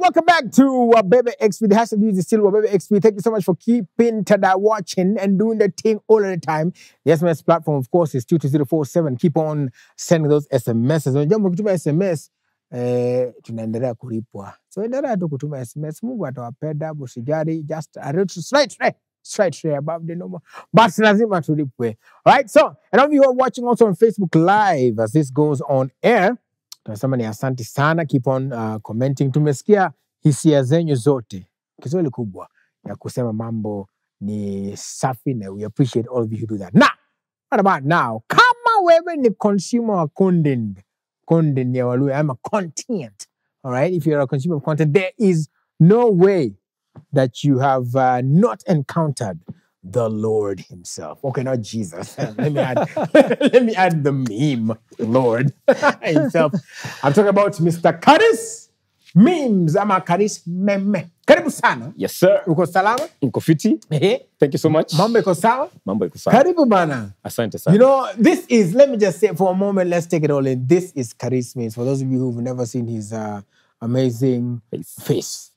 welcome back to Baby XP. The hashtag news is still Baby XP. Thank you so much for keeping to that watching and doing the thing all of the time. The SMS platform, of course, is 22047. Keep on sending those SMSs. Unajua kutuma SMS, tunaendelea kulipwa. So endelea tu kutuma SMS. Mungu atawapenda, busijari, just a little straight above the number. But lazima tulipwe. Alright, so, and all of you are watching also on Facebook Live as this goes on air. Tunasema ni asante sana, keep on commenting. Tumesikia hisia zenyu zote. Kiswahili kubwa ya kusema mambo ni safi na we appreciate all of you who do that. Now, what about now? Kama wewe ni consumer wa content ya Waluya, I'm a content. All right, if you're a consumer of content, there is no way that you have not encountered the Lord himself. Okay, not Jesus. Let me add the meme, Lord himself. I'm talking about Mr. Karismemes. I'm a Karismeme. Karibu sana. Yes, sir. Uko salama? Uko fiti. Thank you so much. Mambo iko sawa? Mambo iko sawa. Karibu bana. Asante sana. You know, this is, let me just say for a moment, let's take it all in. This is Karismemes. For those of you who've never seen his amazing face.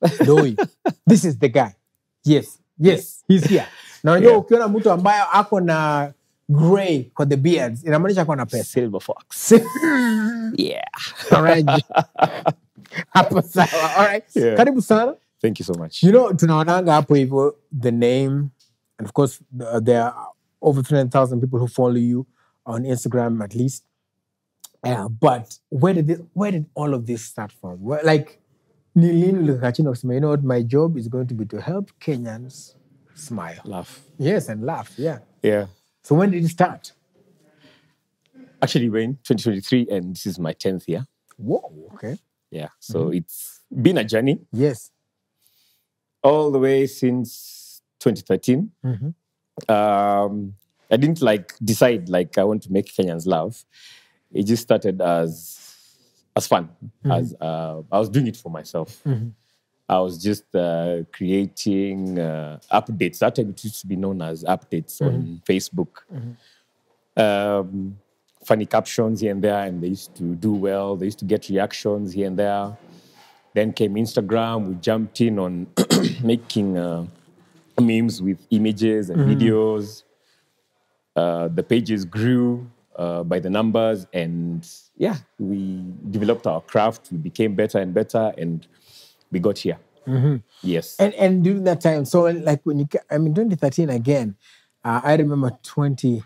This is the guy. Yes, he's here. Na unajua ukiona mtu ambaye ako na gray kwa the beards, inamaanisha ako na pesa. Silver fox. Yeah. All right. Hapo sawa. All right. Yeah. Karibu sana. Thank you so much. You know, tunaonanga hapo hivyo the name, and of course there are over 300,000 people who follow you on Instagram at least. But where did all of this start from? Like, you know what, my job is going to be to help Kenyans smile. Laugh. Yes, and laugh, yeah. Yeah. So when did it start? Actually, we're in 2023 and this is my 10th year. Whoa, okay. Yeah, so it's been a journey. Yes. All the way since 2013. I didn't decide I want to make Kenyans laugh. It just started as fun. As I was doing it for myself. I was just creating updates. That time it used to be known as updates on Facebook. Funny captions here and there, and they used to do well. They used to get reactions here and there. Then came Instagram. We jumped in on making memes with images and videos. The pages grew by the numbers, and yeah, we developed our craft. We became better and better, and we got here. Yes. And during that time, so like when 2013 again, I remember 20.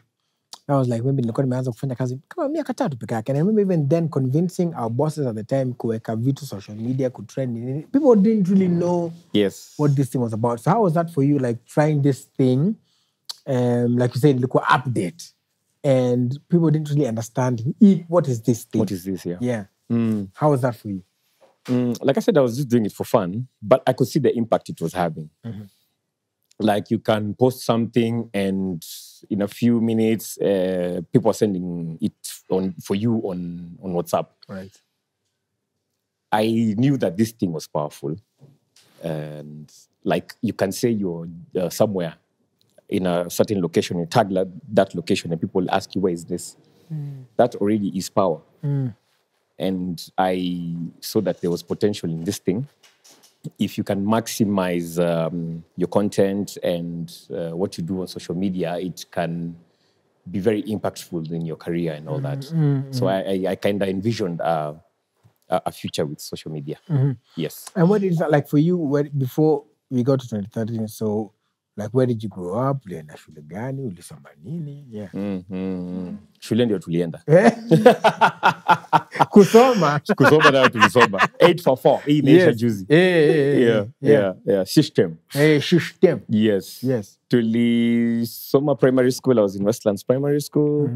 I was like, maybe nilikuwa nimeanza kufanya kazi kama miaka 3 peke yake. And I remember even then convincing our bosses at the time kuweka vitu social media, kutrend. People didn't really know what this thing was about. So how was that for you, like trying this thing? Like you said, ilikuwa update. And people didn't really understand, what is this thing? What is this, yeah. Yeah. How was that for you? Like I said, I was just doing it for fun, but I could see the impact it was having. Like you can post something and in a few minutes, people are sending it for you on WhatsApp. Right. I knew that this thing was powerful. And like you can say you're somewhere in a certain location, you tag that location and people ask you, where is this? That already is power. And I saw that there was potential in this thing. If you can maximize your content and what you do on social media, it can be very impactful in your career and all that. So I kind of envisioned a future with social media. Yes. And what is that like for you before we got to 2013? So, like, where did you grow up? Ulienda shule gani? Ulisoma nini? Yeah. Shule ndio tulienda. Kusoma nayo tulisoma. 844. Hii imeisha juzi. Yeah. System. System. Yes. Tulisoma primary school. I was in Westlands Primary School.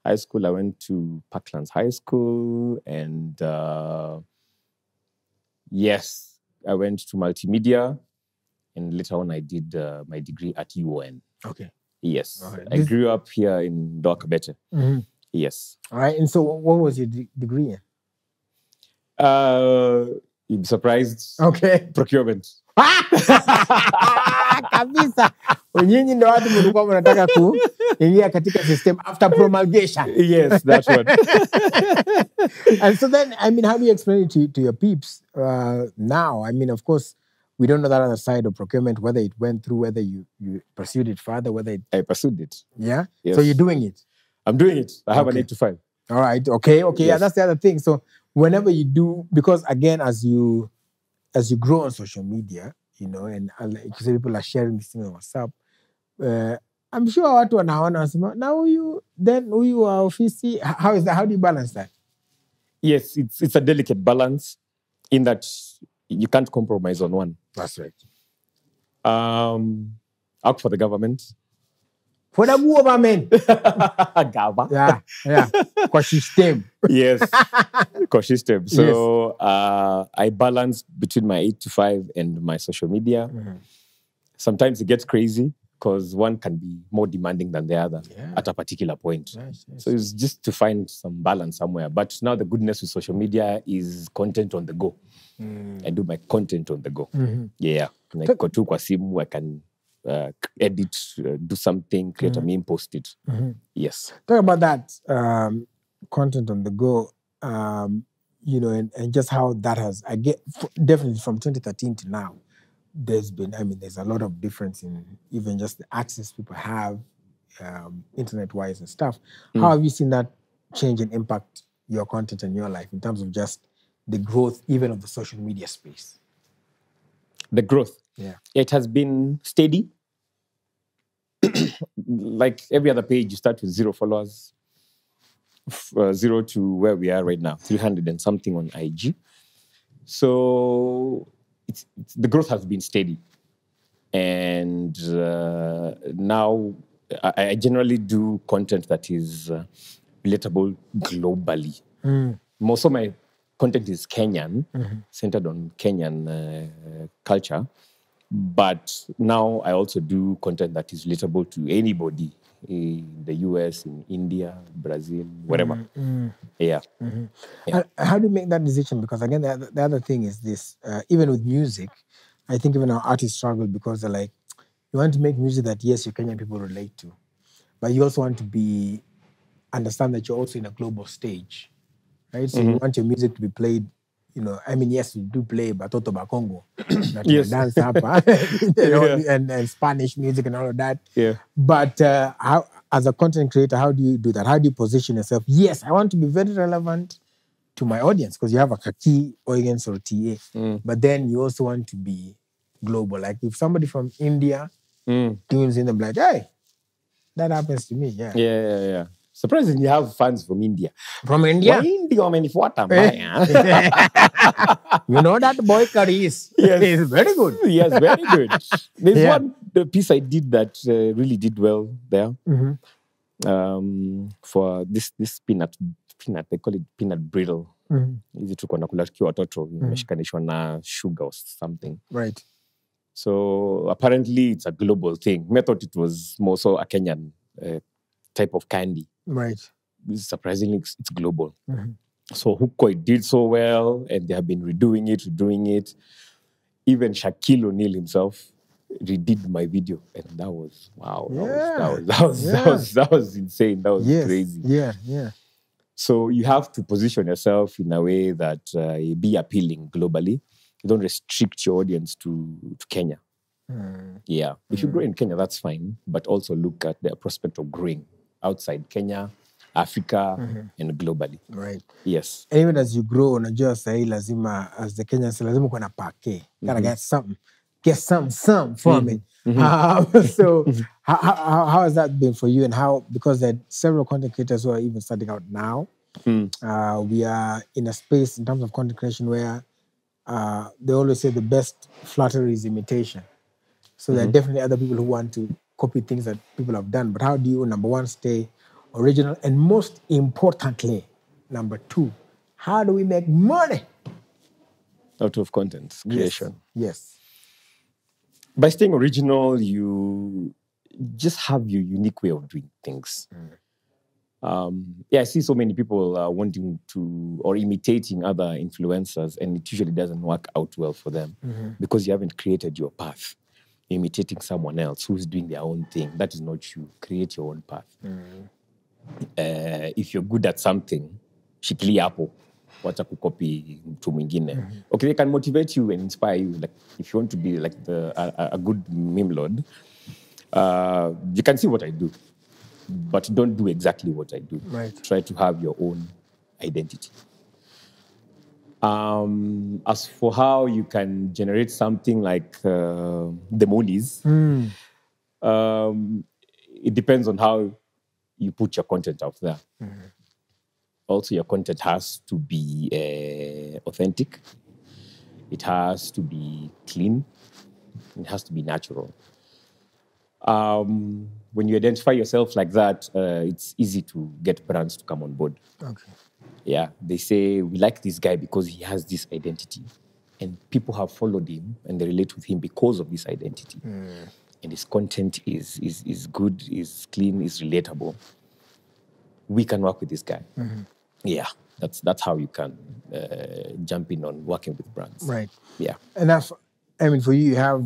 High school, I went to Parklands High School. And yes, I went to multimedia. And later on, I did my degree at UON. Okay. Yes. Okay. I grew up here in Dokabete. Yes. All right. And so what was your degree in? You'd be surprised. Okay. Procurement. Kabisa. Nyinyi ndio watu mlikuwa mnataka kuingia katika system after promulgation. Yes, that one. And so then, I mean, how do you explain it to your peeps now? I mean, of course, we don't know that other side of procurement, whether it went through, whether you pursued it further, whether it... I pursued it. Yeah? Yes. So you're doing it? I'm doing it. I have an 8 to 5. All right. Okay. Yes. Yeah, that's the other thing. So whenever you do, because again, as you grow on social media, you know, and like people are sharing this thing on WhatsApp, I'm sure watu wanaona wanasema na huyu wa ofisi, how is that? How do you balance that? Yes, it's a delicate balance in that you can't compromise on one. That's right. Out for the government. For the government. Gava. Yeah. Kwa system. Yes. Kwa system. So I balance between my 8 to 5 and my social media. Mm-hmm. Sometimes it gets crazy because one can be more demanding than the other at a particular point. Nice. So it's just to find some balance somewhere. But now the goodness with social media is content on the go. I do my content on the go. Mm-hmm. Yeah. Like kwa simu, I can edit, do something, create a meme, post it. Mm-hmm. Yes. Talk about that content on the go, you know, and just how that has, I get, definitely from 2013 to now, there's a lot of difference in even just the access people have, internet-wise and stuff. How have you seen that change and impact your content and your life in terms of just the growth even of the social media space? The growth? Yeah. It has been steady. Like every other page, you start with 0 followers, 0 to where we are right now, 300 and something on IG. So the growth has been steady. And now I generally do content that is relatable globally. Most of my content is Kenyan, centered on Kenyan culture. But now I also do content that is relatable to anybody in the US, in India, Brazil, wherever. Yeah. Mm-hmm. Yeah. How do you make that decision? Because again, the other thing is this, even with music, I think even our artists struggle because they're like, you want to make music that, yes, your Kenyan people relate to, but you also want to understand that you're also in a global stage, right? So you want your music to be played, you know, I mean, yes, we do play Batoto Bakongo, yes. dance and Spanish music and all of that. Yeah. But how, as a content creator, how do you do that? How do you position yourself? Yes, I want to be very relevant to my audience because you have a key audience or TA, but then you also want to be global. Like if somebody from India tunes in, I'm like, hey, that happens to me. Yeah. Surprisingly, you have fans from India. From India? India, you know that boy Karis. Yes. He's very good. Yes, very good. There's one piece I did that really did well there. For this peanut, they call it peanut brittle. Hizi tuko nakula tukiwa watoto, imeshikanishwa na sugar or something. Right. So apparently it's a global thing. I thought it was more so a Kenyan type of candy. Right. Surprisingly, it's global. So Huko did so well, and they have been redoing it. Even Shaquille O'Neal himself redid my video, and that was wow. That was insane. That was crazy. Yeah. So you have to position yourself in a way that be appealing globally. You don't restrict your audience to Kenya. Yeah. If you grow in Kenya, that's fine, but also look at the prospect of growing outside Kenya, Africa, and globally. Right. Yes. And even as you grow, unajua sahi lazima, as the Kenyans, lazima kuna pake. Gotta get something from it. So how has that been for you, and how, because there are several content creators who are even starting out now. We are in a space in terms of content creation where they always say the best flattery is imitation. So there are definitely other people who want to copy things that people have done. But how do you, number one, stay original? And most importantly, number two, how do we make money out of content creation? Yes. By staying original, you just have your unique way of doing things. I see so many people wanting to or imitating other influencers, and it usually doesn't work out well for them because you haven't created your path. imitating someone else who's doing their own thing. That is not you. Create your own path. If you're good at something, shikilia hapo. Wacha kukopi mtu mwingine. Okay, they can motivate you and inspire you. Like if you want to be like a good meme lord, you can see what I do, but don't do exactly what I do. Right. Try to have your own identity. As for how you can generate something like the monies, it depends on how you put your content out there. Also, your content has to be authentic. It has to be clean. It has to be natural. When you identify yourself like that, it's easy to get brands to come on board. Okay. Yeah, they say, we like this guy because he has this identity. And people have followed him and they relate with him because of this identity. And his content is good, is clean, is relatable. We can work with this guy. Yeah, that's how you can jump in on working with brands. Right. Yeah. And that's, I mean, for you, you have,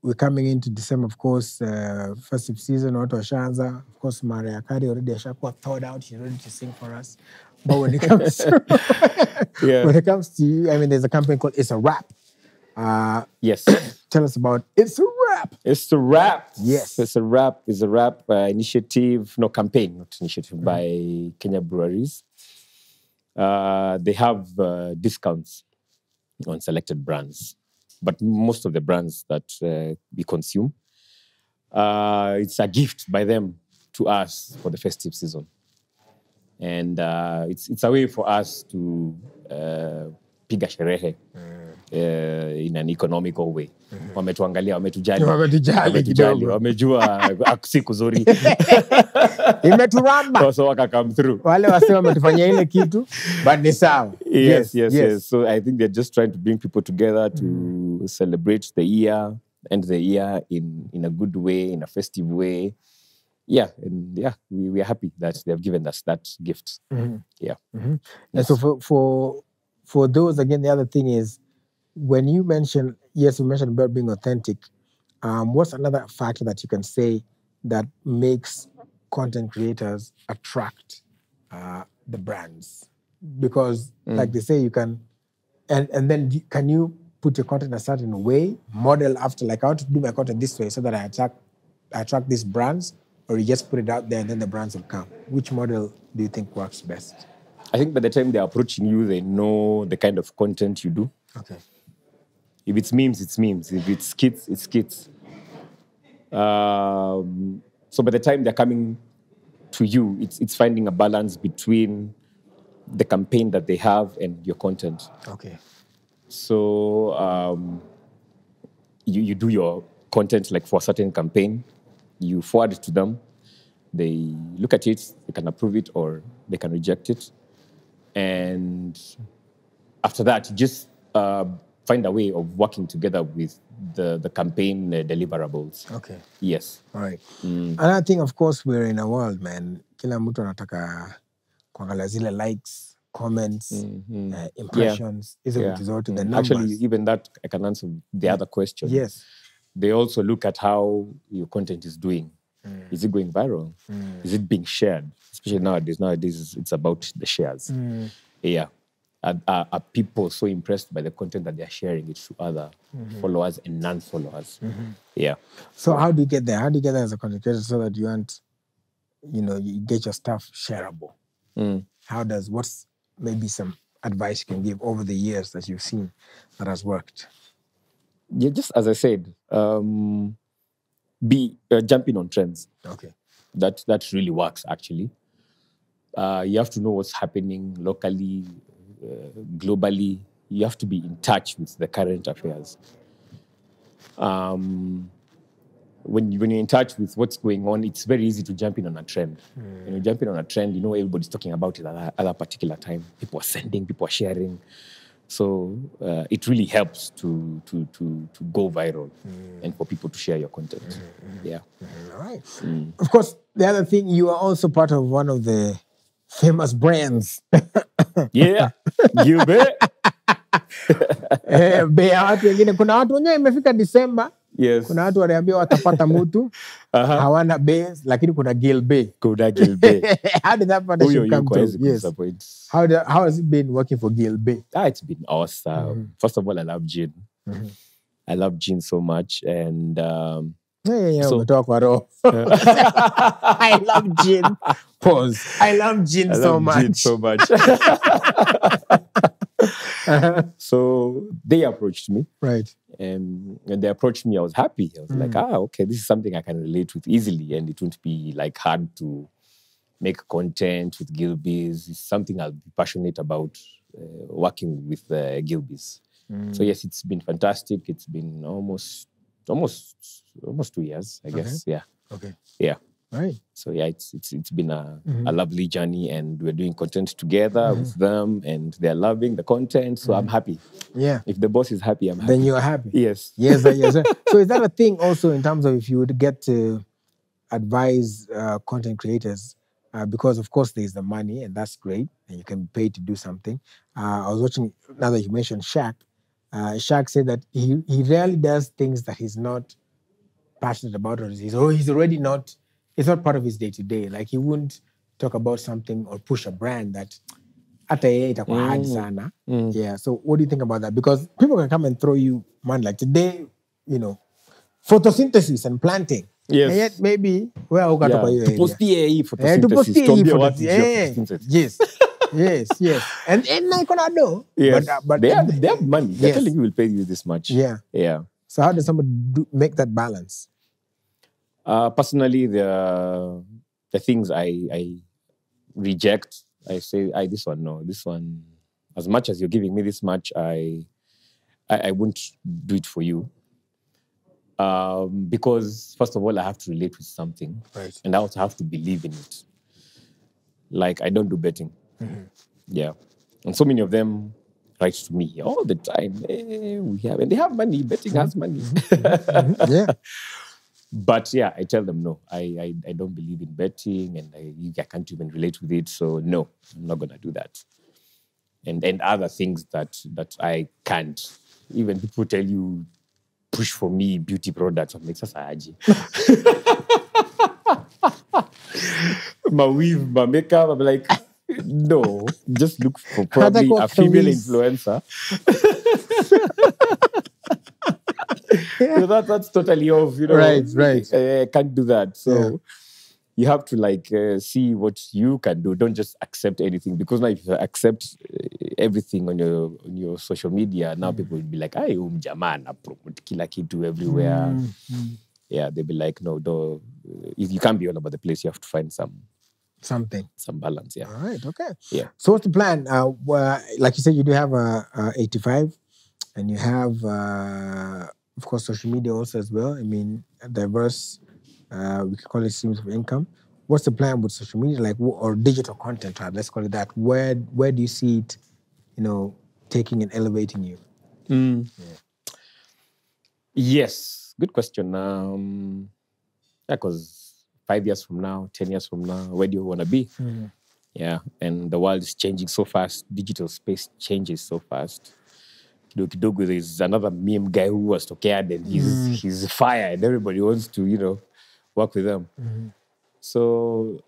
we're coming into December, of course, festive season, Auto Shanza. Of course, Mariah Carey already thawed out. She's ready to sing for us. But when it comes to, when it comes to you, I mean, there's a campaign called It's a Rap. Yes. Tell us about It's a Rap. It's a Rap. Yes. It's a Rap. It's a Rap initiative, no campaign, not initiative, by Kenya Breweries. They have discounts on selected brands, but most of the brands that we consume, it's a gift by them to us for the festive season. And it's a way for us to piga sherehe in an economical way. Wametuangalia, wametujali, wamejua siku zuri. Imeturamba. So waka come through. Wale wasema wametufanyia ile kitu, but ni sawa. Yes. So I think they're just trying to bring people together to celebrate the year, end the year in a good way, in a festive way. Yeah, and yeah, we are happy that they have given us that gift. Yeah. And so for those, again, the other thing is, when you mention, yes, you mentioned about being authentic. What's another factor that you can say that makes content creators attract the brands? Because, like they say, you can, and then can you put your content a certain way, model after, like, I want to do my content this way so that I attract these brands, or you just put it out there and then the brands will come? Which model do you think works best? I think by the time they're approaching you, they know the kind of content you do. Okay. If it's memes, it's memes. If it's skits, it's skits. So by the time they're coming to you, it's finding a balance between the campaign that they have and your content. Okay. So you do your content like for a certain campaign, you forward it to them, they look at it, they can approve it or they can reject it. And after that, you just find a way of working together with the campaign deliverables. Okay. Yes. All right. Another thing, of course, we're in a world, man, kila mtu anataka kuangalia zile likes, comments, impressions, is it result to the numbers? Actually, even that, I can answer the other question. Yes. They also look at how your content is doing. Is it going viral? Is it being shared? Especially nowadays it's about the shares. Yeah. Are people so impressed by the content that they're sharing it to other followers and non-followers? Yeah. So how do you get there? How do you get there as a content creator so that you get your stuff shareable? What's maybe some advice you can give over the years that you've seen that has worked? Yeah, just as I said, be jumping on trends. Okay. That really works, actually. You have to know what's happening locally, globally. You have to be in touch with the current affairs. When you're in touch with what's going on, it's very easy to jump in on a trend. When you jump in on a trend, everybody's talking about it at a particular time. People are sending, people are sharing. So it really helps to go viral and for people to share your content. Yeah. All right. Of course, the other thing, you are also part of one of the famous brands. Yeah, you bet. Bea watu wengine, kuna watu wenyewe imefika Disemba, Yes. Kuna watu waliambiwa watapata mtu hawana base, lakini kuna Gilbey. Kuna Gilbey. How did that partnership come through? Yes. How has it been working for Gilbey? It's been awesome. First of all, I love Jean. I love Jean so much, and so, I love Jean. Pause. I love Jean so much. Jean so much. So they approached me. Right. And when they approached me, I was happy. I was like, okay, this is something I can relate with easily, and it won't be like hard to make content with Gilbeys. It's something I'll be passionate about, working with Gilbeys. So yes, it's been fantastic. It's been almost 2 years, I guess. Yeah. Okay. Yeah. Right. So yeah, it's been a lovely journey, and we're doing content together with them, and they're loving the content. So I'm happy. Yeah. If the boss is happy, I'm happy. Then you're happy. Yes. Yes. So is that a thing also in terms of if you would get to advise content creators? Because of course there's the money, and that's great, and you can be paid to do something. I was watching, now that you mentioned Shaq. Shaq said that he rarely does things that he's not passionate about, or he's already not. It's not part of his day-to-day. Like he wouldn't talk about something or push a brand that hata yeye itakuwa hard sana. Yeah. So what do you think about that? Because people can come and throw you money. Like today, photosynthesis and planting. Yes. And yet maybe tupostie photosynthesis. Yes. And I cannot do. Yes. But they have money. They're telling you we'll pay you this much. Yeah. So how does somebody make that balance? Personally, the things I reject, I say, this one, no. This one, as much as you're giving me this much, I won't do it for you. Because, first of all, I have to relate with something. Right. And I also have to believe in it. Like, I don't do betting. Yeah. And so many of them write to me all the time. And they have money. Betting has money. Yeah. But yeah, I tell them no. I don't believe in betting, and I can't even relate with it. So no, I'm not gonna do that. And other things that I can't. Even people tell you push for me beauty products. I'm like, Sasaji. My weave, my makeup. I'm like, no, just look for probably a female influencer. So that's totally off, Right. I can't do that. So you have to see what you can do. Don't just accept anything, because now if you accept everything on your social media, now people will be like, "Ay, jaman promote kila kitu everywhere." Yeah, they'll be like, "No, you can't be all over the place. You have to find some balance." Yeah. All right. Okay. Yeah. So what's the plan? Like you said, you do have a 85, and you have, of course, social media also as well. I mean, a diverse. We can call it streams of income. What's the plan with social media, or digital content? Let's call it that. Where do you see it, taking and elevating you? Yes, good question. Because 5 years from now, 10 years from now, where do you want to be? Yeah, and the world is changing so fast. Digital space changes so fast. Kidogo, there's another meme guy who was tokead, and he's fire, and everybody wants to, work with them. So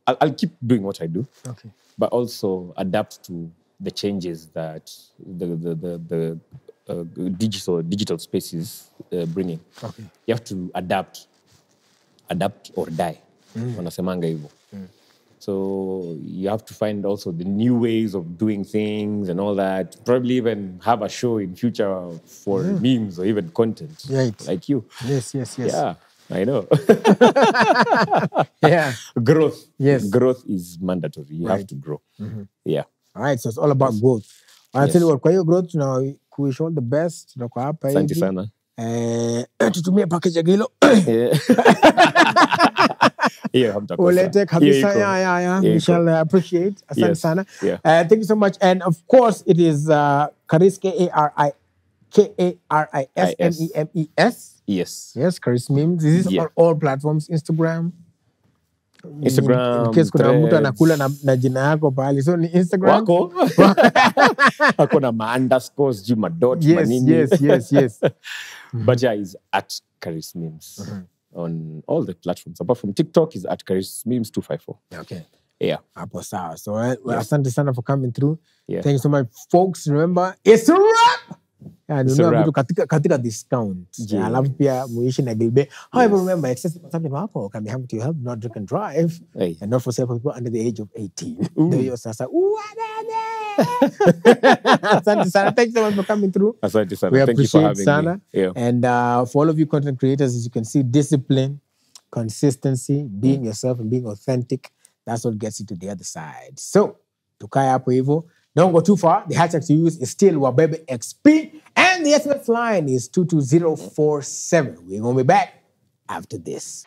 I'll keep doing what I do, okay, but also adapt to the changes that the digital spaces bringing. Okay, you have to adapt or die. Wanasemanga hivyo. So you have to find also the new ways of doing things and all that. Probably even have a show in future for memes or even content, right, like you. Yes. Yeah, I know. Yeah. Growth. Yes. Growth is mandatory. You have to grow. Yeah. All right, so it's all about growth. I'll tell you what, kwa hiyo growth, wish all the best. Tunako hapa hivi. Asante sana. Tutumie package ya Gilo. Ulete kabisa. Yeah. We shall appreciate. Asante sana. Yeah. Thank you so much. And of course, it is Karis, Karismemes. Yes. Yes, Karismemes. This is on all platforms. Instagram, Instagram, in case kuna mtu Threads. anakula na jina yako pale. So ni Instagram. Wako. Ako na ma-underscores, sijui ma-dot, Yes, manini. yes. But yeah, he's at Karismemes on all the platforms. Apart from TikTok, he's at Karismemes254. Okay. Yeah. Hapo sawa. So asante sana for coming through. Yeah. Thanks so much, folks. Remember, it's a wrap. It's a wrap. Katika discount. Yeah. Alafu pia muishi na Gilbe. However, remember, excessive consumption of alcohol can be harmful to your health. Not drink and drive. Hey. And not for sale for people under the age of 18. Ndio hiyo sasa. Asante sana. Thanks so much for coming through. Asante sana. We Thank you for appreciate having sana. me. Yeah. And for all of you content creators, as you can see, discipline, consistency, being yourself and being authentic, that's what gets you to the other side. So, tukae hapo hivyo. Don't go too far. The hashtag to use is still Wabebe XP. And the SMS line is 22047. We're going to be back after this.